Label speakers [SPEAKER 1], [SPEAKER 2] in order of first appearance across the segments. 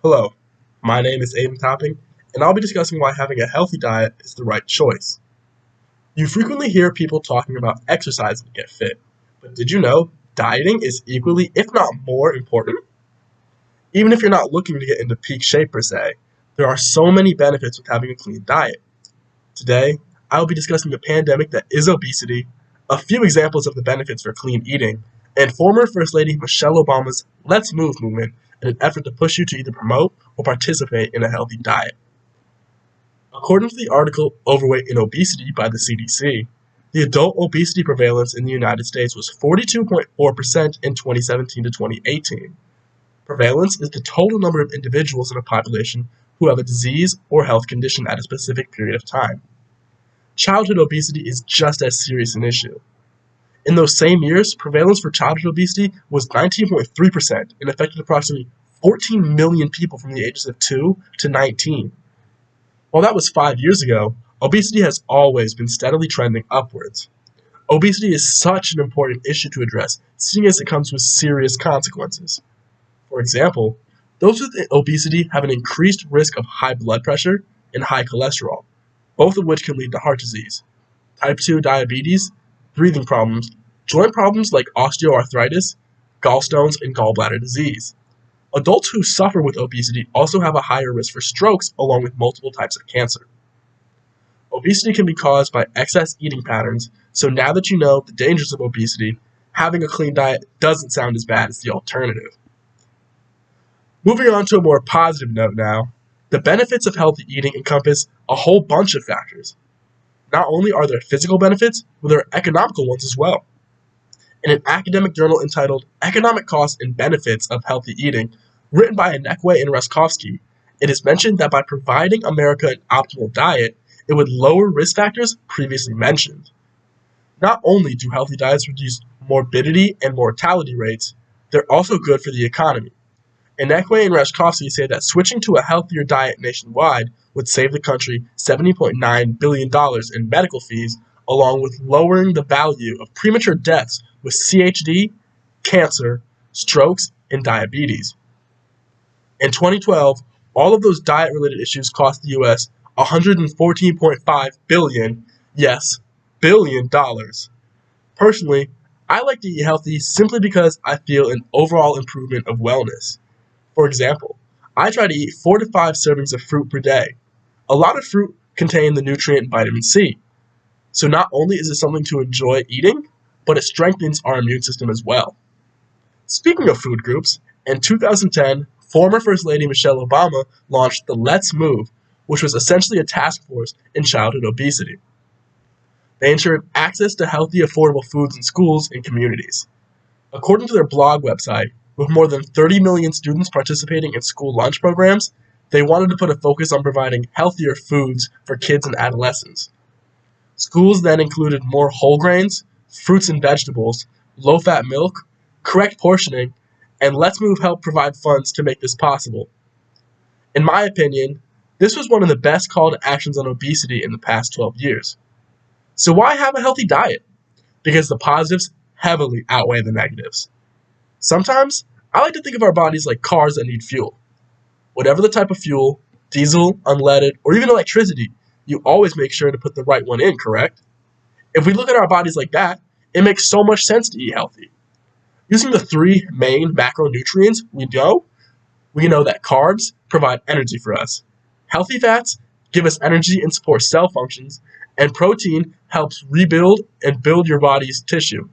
[SPEAKER 1] Hello, my name is Aiden Topping, and I'll be discussing why having a healthy diet is the right choice. You frequently hear people talking about exercising to get fit, but did you know dieting is equally, if not more, important? Even if you're not looking to get into peak shape per se, there are so many benefits with having a clean diet. Today, I will be discussing the pandemic that is obesity, a few examples of the benefits for clean eating, and former First Lady Michelle Obama's Let's Move movement in an effort to push you to either promote or participate in a healthy diet. According to the article Overweight and Obesity by the CDC, the adult obesity prevalence in the United States was 42.4% in 2017 to 2018. Prevalence is the total number of individuals in a population who have a disease or health condition at a specific period of time. Childhood obesity is just as serious an issue. In those same years, prevalence for childhood obesity was 19.3% and affected approximately 14 million people from the ages of 2 to 19. While that was 5 years ago, obesity has always been steadily trending upwards. Obesity is such an important issue to address, seeing as it comes with serious consequences. For example, those with obesity have an increased risk of high blood pressure and high cholesterol, both of which can lead to heart disease, type 2 diabetes, breathing problems, joint problems like osteoarthritis, gallstones, and gallbladder disease. Adults who suffer with obesity also have a higher risk for strokes along with multiple types of cancer. Obesity can be caused by excess eating patterns, so now that you know the dangers of obesity, having a clean diet doesn't sound as bad as the alternative. Moving on to a more positive note now, the benefits of healthy eating encompass a whole bunch of factors. Not only are there physical benefits, but there are economical ones as well. In an academic journal entitled Economic Costs and Benefits of Healthy Eating, written by Inekwe and Ruskovsky, it is mentioned that by providing America an optimal diet, it would lower risk factors previously mentioned. Not only do healthy diets reduce morbidity and mortality rates, they're also good for the economy. Inekwe and Ruskovsky say that switching to a healthier diet nationwide would save the country $70.9 billion in medical fees, along with lowering the value of premature deaths with CHD, cancer, strokes, and diabetes. In 2012, all of those diet-related issues cost the U.S. $114.5 billion, yes, billion dollars. Personally, I like to eat healthy simply because I feel an overall improvement of wellness. For example, I try to eat 4 to 5 servings of fruit per day. A lot of fruit contain the nutrient vitamin C. So not only is it something to enjoy eating, but it strengthens our immune system as well. Speaking of food groups, in 2010, former First Lady Michelle Obama launched the Let's Move, which was essentially a task force in childhood obesity. They ensured access to healthy, affordable foods in schools and communities. According to their blog website, with more than 30 million students participating in school lunch programs, they wanted to put a focus on providing healthier foods for kids and adolescents. Schools then included more whole grains, fruits and vegetables, low-fat milk, correct portioning, and Let's Move helped provide funds to make this possible. In my opinion, this was one of the best call to actions on obesity in the past 12 years. So why have a healthy diet? Because the positives heavily outweigh the negatives. Sometimes, I like to think of our bodies like cars that need fuel. Whatever the type of fuel, diesel, unleaded, or even electricity, you always make sure to put the right one in, correct? If we look at our bodies like that, it makes so much sense to eat healthy. Using the 3 main macronutrients we know that carbs provide energy for us. Healthy fats give us energy and support cell functions, and protein helps rebuild and build your body's tissue.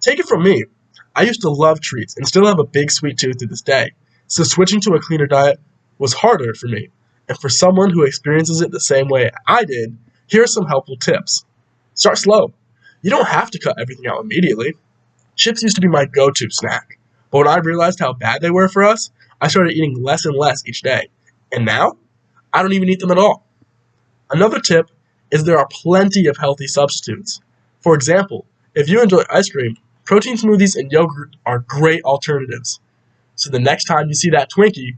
[SPEAKER 1] Take it from me, I used to love treats and still have a big sweet tooth to this day, so switching to a cleaner diet was harder for me. And for someone who experiences it the same way I did, here are some helpful tips. Start slow. You don't have to cut everything out immediately. Chips used to be my go-to snack, but when I realized how bad they were for us, I started eating less and less each day. And now, I don't even eat them at all. Another tip is there are plenty of healthy substitutes. For example, if you enjoy ice cream, protein smoothies and yogurt are great alternatives. So the next time you see that Twinkie,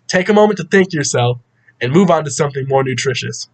[SPEAKER 1] take a moment to think to yourself and move on to something more nutritious.